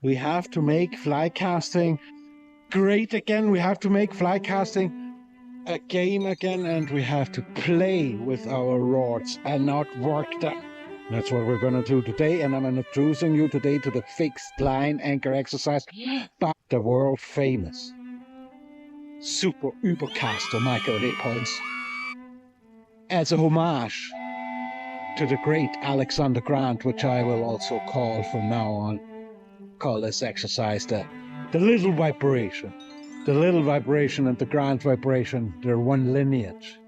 We have to make fly casting great again. We have to make fly casting a game again, and we have to play with our rods and not work them. That's what we're going to do today, and I'm introducing you today to the fixed line anchor exercise by the world famous super übercaster Michael Leopold as a homage to the great Alexander Grant, which I will also call from now on, call this exercise the little vibration. The little vibration and the Grant vibration, they're one lineage.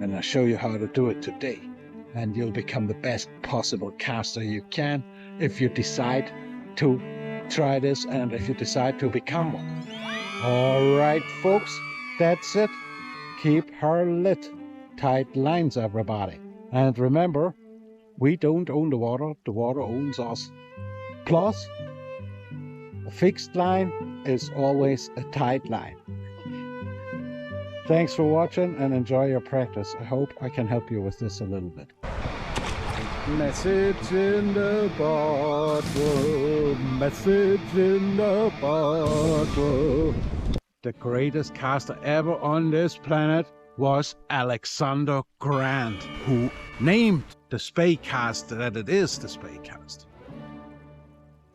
And I'll show you how to do it today. And you'll become the best possible caster you can if you decide to try this and if you decide to become one. All right, folks, that's it. Keep her lit. Tight lines, everybody. And remember, we don't own the water owns us. Plus, a fixed line is always a tight line. Thanks for watching and enjoy your practice. I hope I can help you with this a little bit. Message in the bottle, message in the bottle. The greatest caster ever on this planet was Alexander Grant, who named the Spaycast that it is the Spaycast.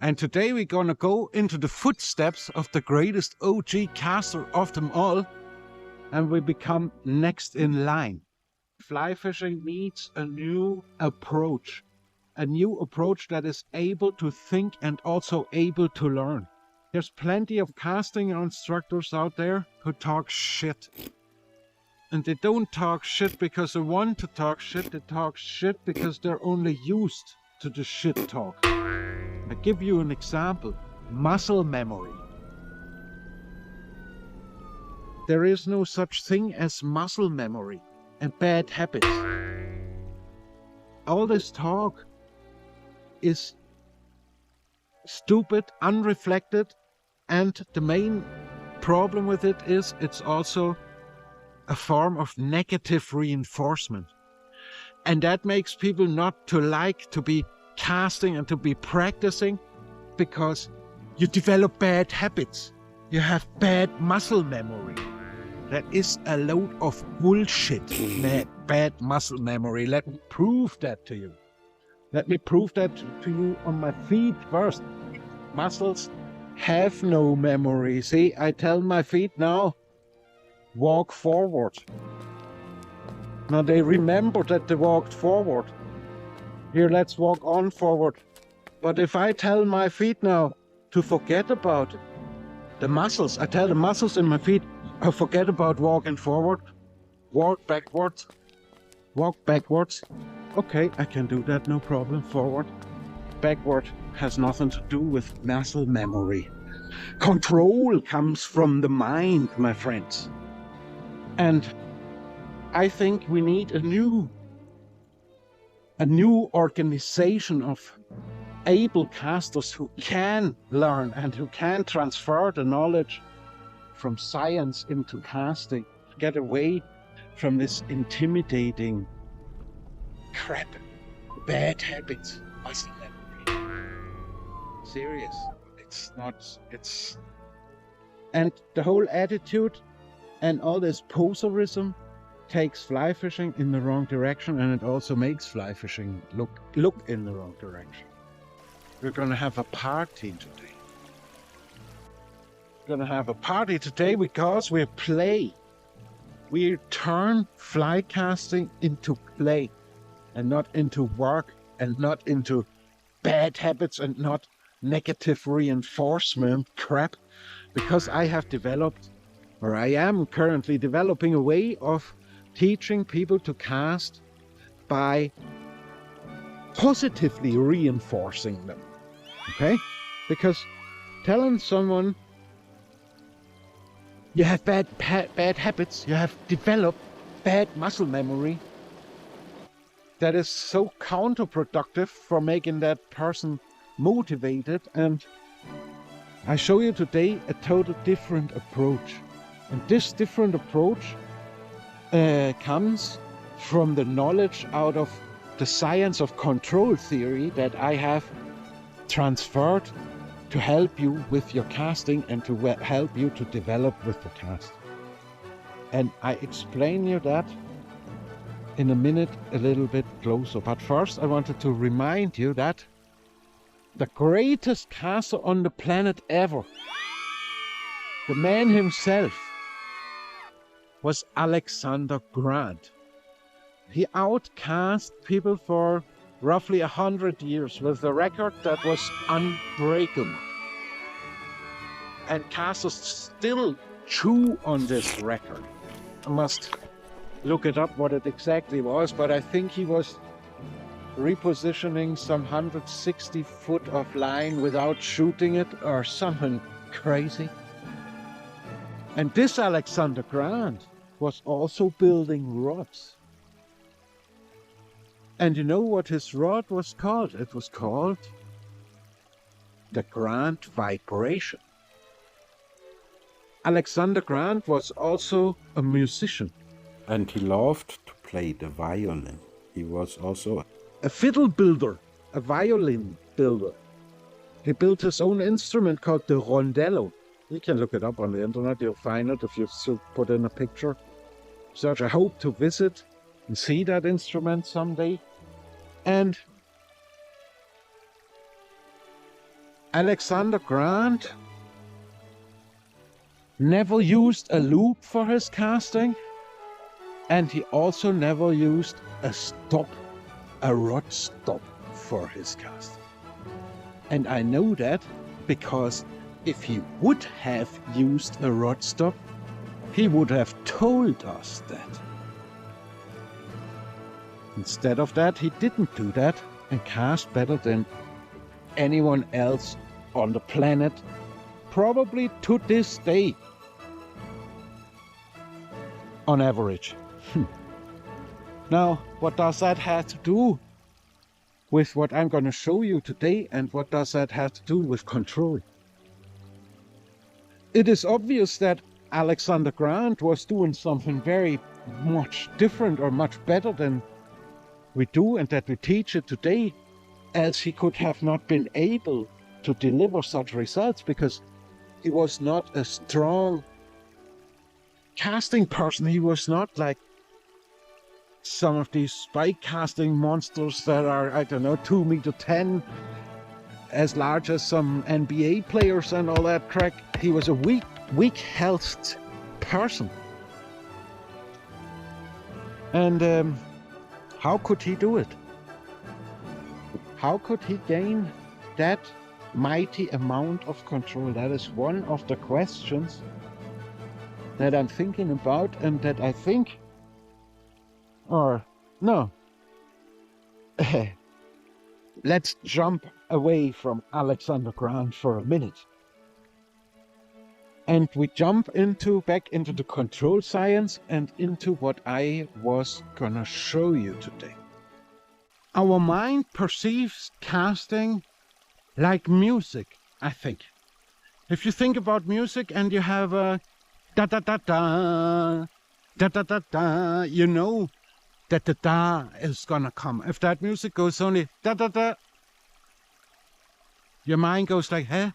And today we're gonna go into the footsteps of the greatest OG caster of them all, and we become next in line. Fly fishing needs a new approach that is able to think and also able to learn. There's plenty of casting instructors out there who talk shit. And they don't talk shit because they want to talk shit, they talk shit because they're only used to the shit talk. I give you an example. Muscle memory. There is no such thing as muscle memory and bad habits. All this talk is stupid, unreflected, and the main problem with it is it's also a form of negative reinforcement. And that makes people not to like to be casting and to be practicing, because you develop bad habits. You have bad muscle memory. That is a load of bullshit, bad muscle memory. Let me prove that to you. Let me prove that to you on my feet first. Muscles have no memory. See, I tell my feet now, walk forward. Now they remember that they walked forward. Here, let's walk on forward. But if I tell my feet now to forget about it, the muscles, I tell the muscles in my feet, forget about walking forward, walk backwards, walk backwards. Okay, I can do that, no problem. Forward, backward has nothing to do with muscle memory. Control comes from the mind, my friends. And I think we need a new organization of able casters who can learn and who can transfer the knowledge from science into casting. Get away from this intimidating crap, bad habits, muscle memory. Serious. It's not, it's... And the whole attitude and all this poserism takes fly fishing in the wrong direction, and it also makes fly fishing look in the wrong direction. We're gonna have a party today. We're gonna have a party today because we play. We turn fly casting into play and not into work and not into bad habits and not negative reinforcement crap, because I have developed, or I am currently developing, a way of teaching people to cast by positively reinforcing them. Okay? Because telling someone you have bad habits, you have developed bad muscle memory, that is so counterproductive for making that person motivated. And I show you today a total different approach. And this different approach comes from the knowledge out of the science of control theory that I have transferred to help you with your casting and to help you to develop with the cast. And I explain you that in a minute a little bit closer. But first I wanted to remind you that the greatest caster on the planet ever, the man himself, was Alexander Grant. He outcast people for roughly 100 years with a record that was unbreakable. And casters still chew on this record. I must look it up what it exactly was, but I think he was repositioning some 160 foot of line without shooting it or something crazy. And this Alexander Grant was also building rods. And you know what his rod was called? It was called the Grant Vibration. Alexander Grant was also a musician. And he loved to play the violin. He was also a fiddle builder, a violin builder. He built his own instrument called the rondello. You can look it up on the internet, you'll find it if you put in a picture. Search, I hope to visit and see that instrument someday. And Alexander Grant never used a loop for his casting, and he also never used a rod stop for his casting. And I know that because if he would have used a rod stop, he would have told us that. Instead of that, he didn't do that and cast better than anyone else on the planet, probably to this day, on average. Now, what does that have to do with what I'm going to show you today, and what does that have to do with control? It is obvious that Alexander Grant was doing something very much different or much better than we do and that we teach it today, else he could have not been able to deliver such results, because he was not a strong casting person. He was not like some of these spike casting monsters that are, I don't know, 2 meter 10, as large as some NBA players and all that crack. He was a weak-healthed person. And how could he do it? How could he gain that mighty amount of control? That is one of the questions that I'm thinking about, and that I think, or no, let's jump away from Alexander Grant for a minute. And we jump back into the control science and into what I was gonna show you today. Our mind perceives casting like music, I think. If you think about music and you have a da-da-da-da, da-da-da-da, you know that the da is gonna come. If that music goes only da-da-da, your mind goes like, huh?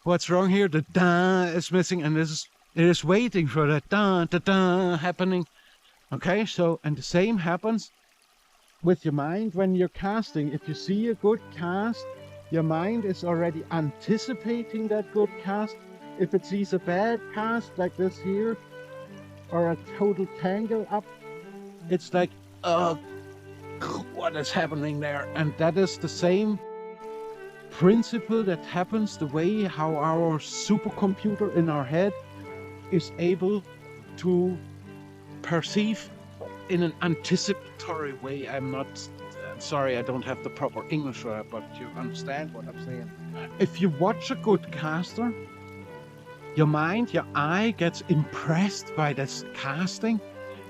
What's wrong here? The da is missing, and it is waiting for that da-da-da happening. Okay, so, and the same happens with your mind when you're casting. If you see a good cast, your mind is already anticipating that good cast. If it sees a bad cast like this here, or a total tangle up, it's like, oh, what is happening there? And that is the same principle that happens the way how our supercomputer in our head is able to perceive in an anticipatory way. I'm sorry, I don't have the proper English for that, but you understand what I'm saying. If you watch a good caster, your mind, your eye gets impressed by this casting,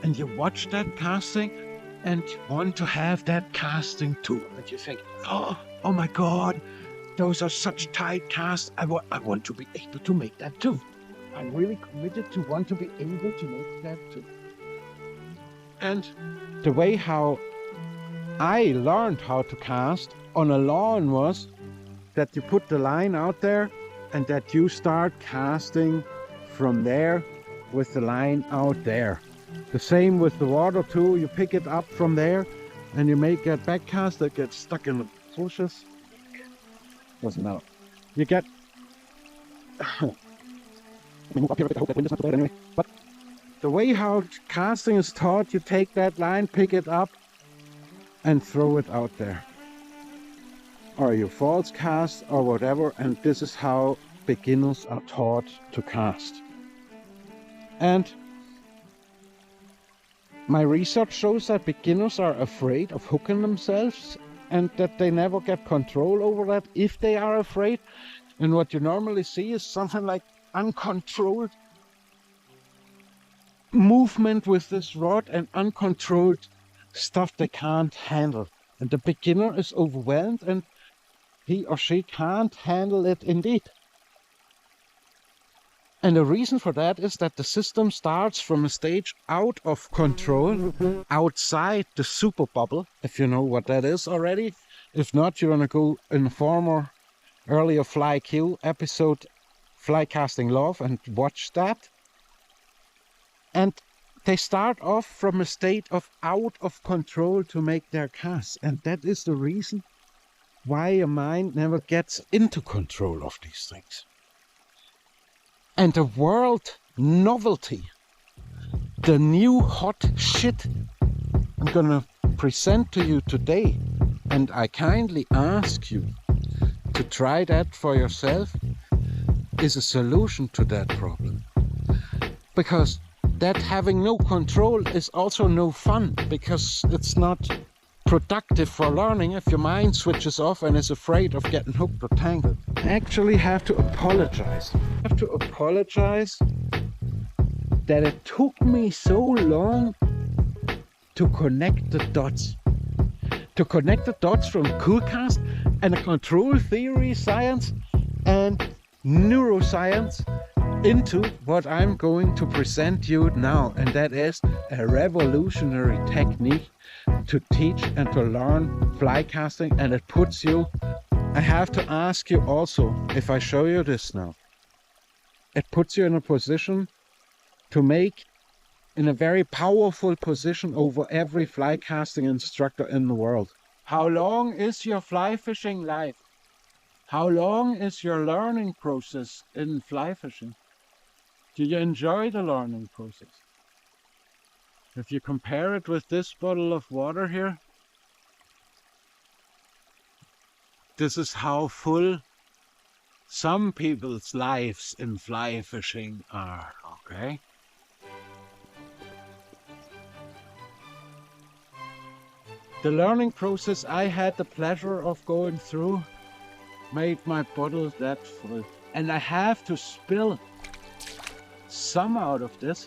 and you watch that casting and you want to have that casting too. And you think, oh my God, those are such tight casts. I want to be able to make that too. I'm really committed to want to be able to make that too. And the way how I learned how to cast on a lawn was that you put the line out there and that you start casting from there with the line out there. The same with the water too. You pick it up from there and you make that back cast that gets stuck in the bushes. Doesn't matter. You get... Let me move up here a bit. I hope that wind is not too bad anyway. But the way how casting is taught, you take that line, pick it up and throw it out there. Or you false cast or whatever, and this is how beginners are taught to cast. And my research shows that beginners are afraid of hooking themselves and that they never get control over that if they are afraid. And what you normally see is something like uncontrolled movement with this rod and uncontrolled stuff they can't handle. And the beginner is overwhelmed and he or she can't handle it indeed. And the reason for that is that the system starts from a stage out of control, outside the super bubble, if you know what that is already. If not, you're gonna go in a former, earlier Fly Q episode, Fly Casting Love, and watch that. And they start off from a state of out of control to make their casts. And that is the reason why your mind never gets into control of these things. And the world novelty, the new hot shit I'm gonna present to you today, and I kindly ask you to try that for yourself, is a solution to that problem. Because that having no control is also no fun, because it's not productive for learning if your mind switches off and is afraid of getting hooked or tangled. I actually have to apologize. I have to apologize that it took me so long to connect the dots. To connect the dots from Coolcast and a control theory science and neuroscience into what I'm going to present you now, and that is a revolutionary technique to teach and to learn fly casting. And it puts you, I have to ask you also, if I show you this now, it puts you in a position to make, in a very powerful position over every fly casting instructor in the world. How long is your fly fishing life? How long is your learning process in fly fishing? Do you enjoy the learning process? If you compare it with this bottle of water here, this is how full some people's lives in fly fishing are, okay? The learning process I had the pleasure of going through made my bottle that full. And I have to spill some out of this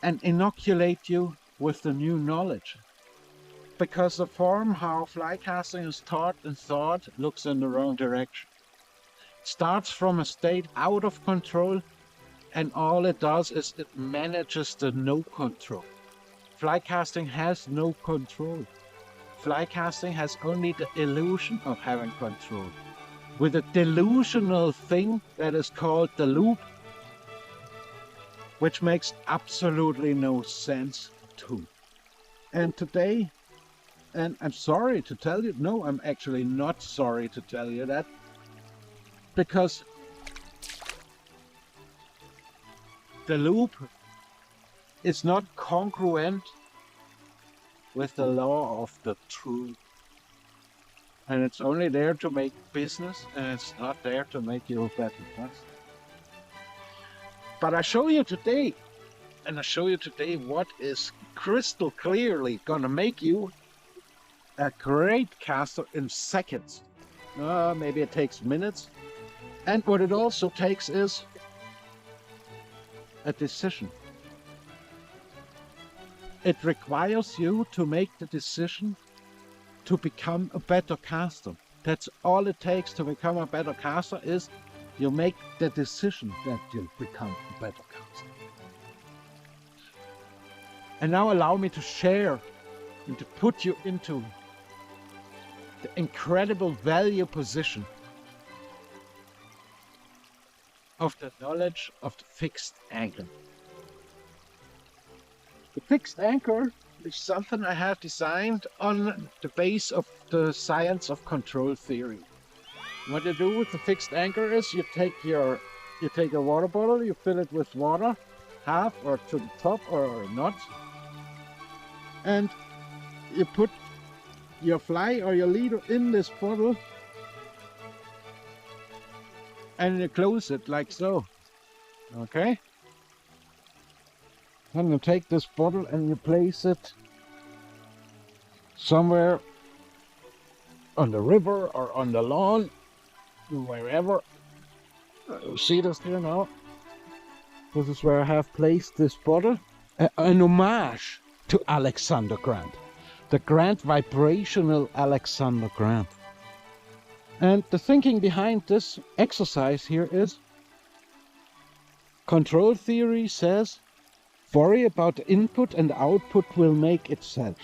and inoculate you with the new knowledge. Because the form how fly casting is taught and thought looks in the wrong direction. It starts from a state out of control, and all it does is it manages the no control. Fly casting has no control. Fly casting has only the illusion of having control, with a delusional thing that is called the loop, which makes absolutely no sense too. And today, and I'm sorry to tell you, no, I'm actually not sorry to tell you that, because the loop is not congruent with the law of the truth. And it's only there to make business, and it's not there to make you a better person. But I show you today, what is crystal clearly gonna make you a great caster in seconds. Maybe it takes minutes. And what it also takes is a decision. It requires you to make the decision to become a better caster. That's all it takes to become a better caster, is you make the decision that you'll become a better caster. And now allow me to share and to put you into the incredible value position of the knowledge of the fixed anchor. The fixed anchor is something I have designed on the base of the science of control theory. What you do with the fixed anchor is you take a water bottle, you fill it with water, half or to the top or not, and you put your fly or your leader in this bottle and you close it like so. Okay? Then you take this bottle and you place it somewhere on the river or on the lawn, wherever. You see this here now? This is where I have placed this bottle. An homage to Alexander Grant. The Grant Vibrational Alexander Grant. And the thinking behind this exercise here is, control theory says, worry about the input and the output will make itself.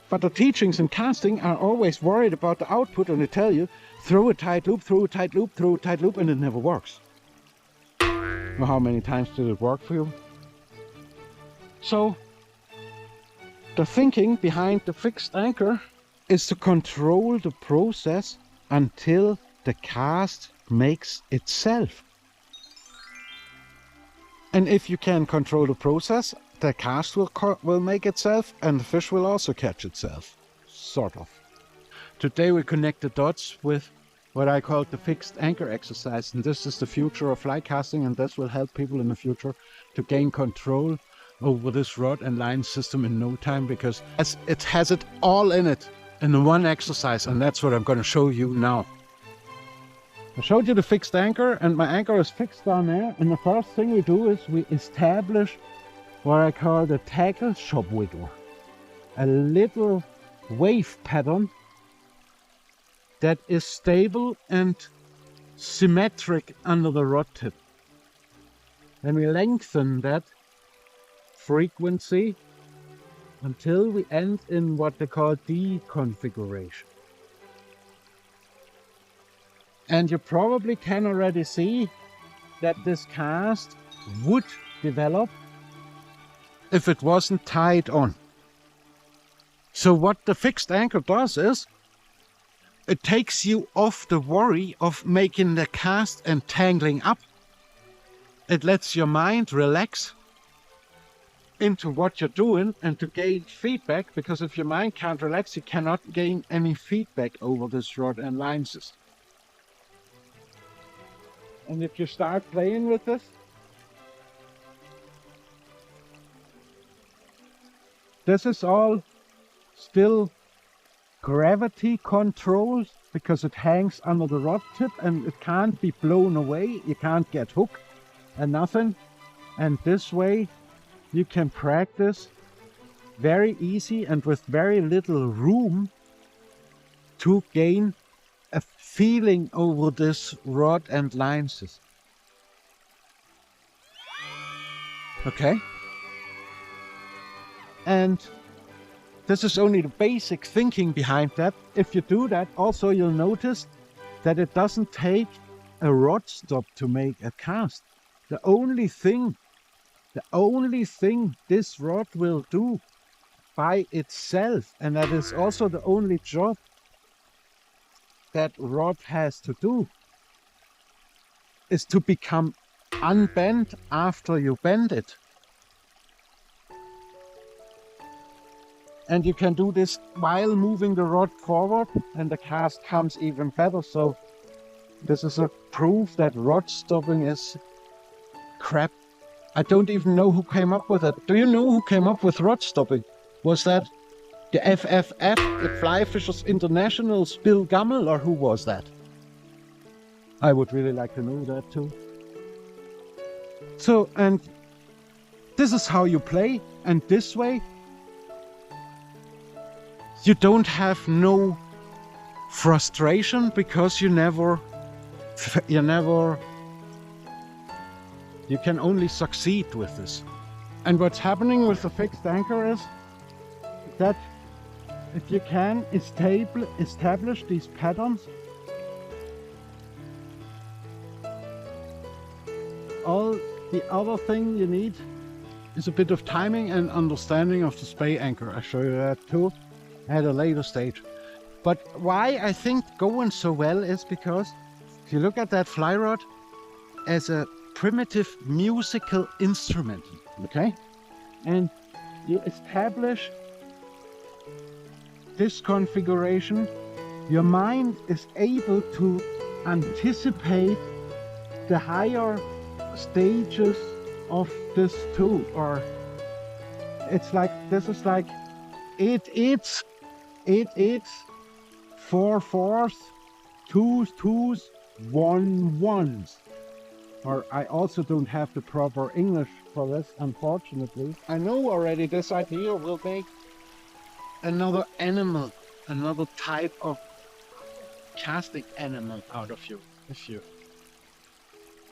But the teachings in casting are always worried about the output, and they tell you, throw a tight loop, throw a tight loop, throw a tight loop, and it never works. Well, how many times did it work for you? So, the thinking behind the fixed anchor is to control the process until the cast makes itself. And if you can control the process, the cast will make itself and the fish will also catch itself. Sort of. Today we connect the dots with what I call the fixed anchor exercise, and this is the future of fly casting, and this will help people in the future to gain control over this rod and line system in no time, because it has it all in it in one exercise, and that's what I'm going to show you now. I showed you the fixed anchor, and my anchor is fixed down there, and the first thing we do is we establish what I call the tackle shop wiggler, a little wave pattern that is stable and symmetric under the rod tip. Then we lengthen that frequency until we end in what they call deconfiguration. And you probably can already see that this cast would develop if it wasn't tied on. So what the fixed anchor does is, it takes you off the worry of making the cast and tangling up. It lets your mind relax into what you're doing and to gain feedback, because if your mind can't relax, you cannot gain any feedback over this rod and line system. And if you start playing with this, this is all still gravity controlled, because it hangs under the rod tip and it can't be blown away. You can't get hooked and nothing. And this way you can practice very easy and with very little room to gain a feeling over this rod and line system. Okay? And this is only the basic thinking behind that. If you do that, also you'll notice that it doesn't take a rod stop to make a cast. The only thing this rod will do by itself, and that is also the only job that rod has to do, is to become unbent after you bend it. And you can do this while moving the rod forward, and the cast comes even better. So this is a proof that rod stopping is crap. I don't even know who came up with it. Do you know who came up with rod stopping? Was that the FFF, the Fly Fishers International's Bill Gummel, or who was that? I would really like to know that too. So, and this is how you play, and this way you don't have no frustration, because you can only succeed with this. And what's happening with the fixed anchor is that if you can establish these patterns, all the other thing you need is a bit of timing and understanding of the spay anchor. I'll show you that too at a later stage. But why I think going so well is because if you look at that fly rod as a primitive musical instrument, okay? And you establish this configuration, your mind is able to anticipate the higher stages of this tool, or it's like, this is like 8/8, 8/8, 4/4, 2/2, 1/1. Or I also don't have the proper English for this, unfortunately. I know already this idea will make another animal, another type of casting animal out of you if you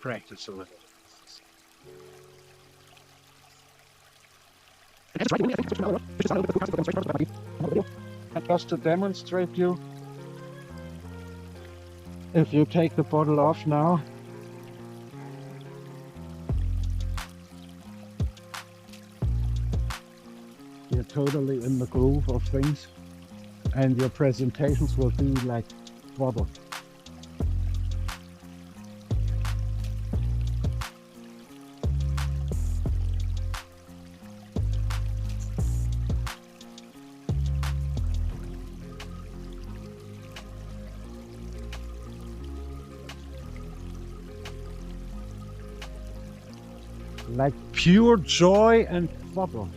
practice a little. And just to demonstrate you, if you take the bottle off now, you're totally in the groove of things, and your presentations will be like bubble. Like pure joy and bubble.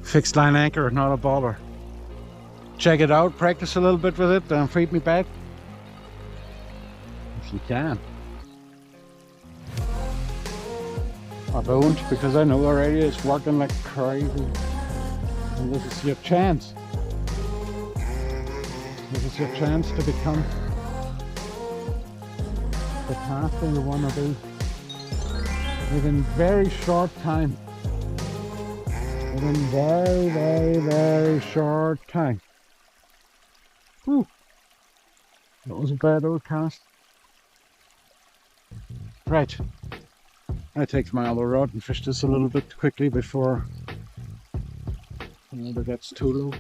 Fixed line anchor, not a baller. Check it out, practice a little bit with it, and feed me back if you can. I don't, because I know already it's working like crazy. And this is your chance. This is your chance to become the caster you want to be within very short time. Within very, very, very short time. Whew. That was a bad old cast. Right. I take my other rod and fish this a little bit quickly before the water gets too low.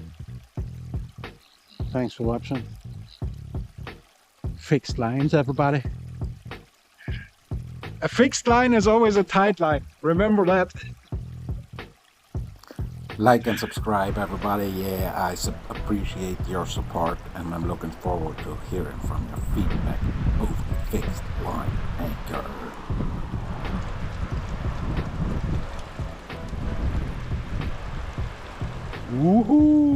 Thanks for watching. Fixed lines, everybody. A fixed line is always a tight line. Remember that. Like and subscribe, everybody. Yeah, I appreciate your support, and I'm looking forward to hearing from your feedback of the fixed line anchor. Woohoo!